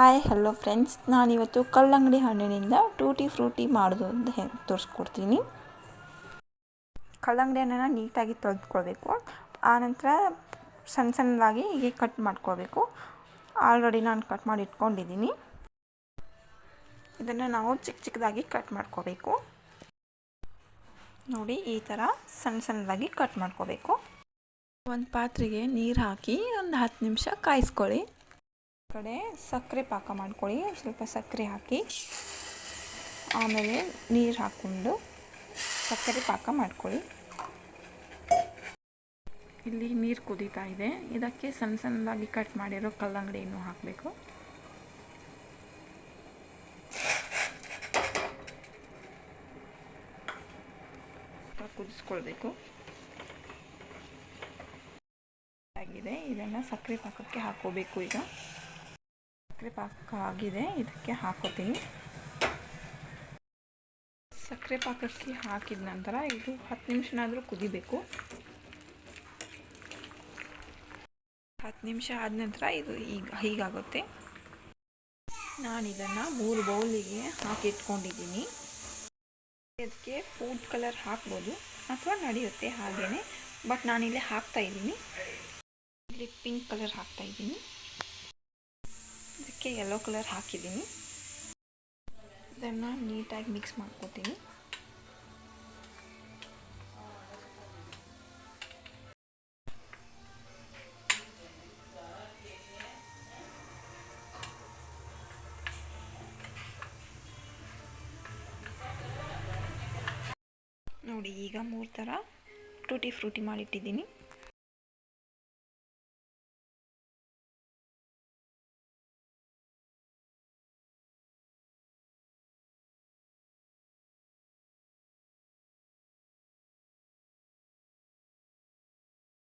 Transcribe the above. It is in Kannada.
ಹಾಯ್ ಹಲೋ ಫ್ರೆಂಡ್ಸ್, ನಾನಿವತ್ತು ಕಲ್ಲಂಗಡಿ ಹಣ್ಣಿನಿಂದ ಟೂಟಿ ಫ್ರೂಟಿ ಮಾಡೋದು ಅಂತ ತೋರಿಸ್ಕೊಡ್ತೀನಿ. ಕಲ್ಲಂಗಡಿ ಹಣ್ಣನ್ನು ನೀಟಾಗಿ ತೊಳೆದುಕೊಳ್ಬೇಕು. ಆನಂತರ ಸಣ್ಣ ಸಣ್ಣದಾಗಿ ಹೀಗೆ ಕಟ್ ಮಾಡ್ಕೊಳ್ಬೇಕು. ಆಲ್ರೆಡಿ ನಾನು ಕಟ್ ಮಾಡಿ ಇಟ್ಕೊಂಡಿದ್ದೀನಿ. ಇದನ್ನು ನಾವು ಚಿಕ್ಕ ಚಿಕ್ಕದಾಗಿ ಕಟ್ ಮಾಡ್ಕೋಬೇಕು. ನೋಡಿ, ಈ ಥರ ಸಣ್ಣ ಸಣ್ಣದಾಗಿ ಕಟ್ ಮಾಡ್ಕೋಬೇಕು. ಒಂದು ಪಾತ್ರೆಗೆ ನೀರು ಹಾಕಿ ಒಂದು 10 ನಿಮಿಷ ಕಾಯಿಸ್ಕೊಳ್ಳಿ. ಕಡೆ ಸಕ್ಕರೆ ಪಾಕ ಮಾಡ್ಕೊಳ್ಳಿ. ಸ್ವಲ್ಪ ಸಕ್ಕರೆ ಹಾಕಿ ಆಮೇಲೆ ನೀರು ಹಾಕ್ಕೊಂಡು ಸಕ್ಕರೆ ಪಾಕ ಮಾಡ್ಕೊಳ್ಳಿ. ಇಲ್ಲಿ ನೀರು ಕುದೀತಾ ಇದೆ. ಇದಕ್ಕೆ ಸಣ್ಣ ಸಣ್ಣದಾಗಿ ಕಟ್ ಮಾಡಿರೋ ಕಲ್ಲಂಗಡಿಯನ್ನು ಹಾಕಬೇಕು. ಕುದಿಸ್ಕೊಳ್ಬೇಕು. ಆಗಿದೆ, ಇದನ್ನು ಸಕ್ಕರೆ ಪಾಕಕ್ಕೆ ಹಾಕೋಬೇಕು. ಈಗ ಸಕ್ಕರೆ ಪಾಕ ಆಗಿದೆ, ಇದಕ್ಕೆ ಹಾಕೋತೀನಿ. ಸಕ್ಕರೆ ಪಾಕಕ್ಕೆ ಹಾಕಿದ ನಂತರ ಇದು 10 ನಿಮಿಷನಾದರೂ ಕುದಿಬೇಕು. 10 ನಿಮಿಷ ಆದ ನಂತರ ಇದು ಹೀಗಾಗುತ್ತೆ. ನಾನು ಇದನ್ನು 3 ಬೌಲಿಗೆ ಹಾಕಿ ಇಟ್ಕೊಂಡಿದ್ದೀನಿ. ಇದಕ್ಕೆ ಫುಡ್ ಕಲರ್ ಹಾಕ್ಬೋದು ಅಥವಾ ನಡೆಯುತ್ತೆ ಹಾಗೇ, ಬಟ್ ನಾನಿಲ್ಲಿ ಹಾಕ್ತಾಯಿದ್ದೀನಿ. ಇಲ್ಲಿ ಪಿಂಕ್ ಕಲರ್ ಹಾಕ್ತಾಯಿದ್ದೀನಿ. ಇದಕ್ಕೆ ಯೆಲ್ಲೋ ಕಲರ್ ಹಾಕಿದ್ದೀನಿ. ಇದನ್ನು ನೀಟಾಗಿ ಮಿಕ್ಸ್ ಮಾಡ್ಕೊತೀನಿ. ನೋಡಿ, ಈಗ 3 ಥರ ಟೂಟಿ ಫ್ರೂಟಿ ಮಾಡಿಟ್ಟಿದ್ದೀನಿ.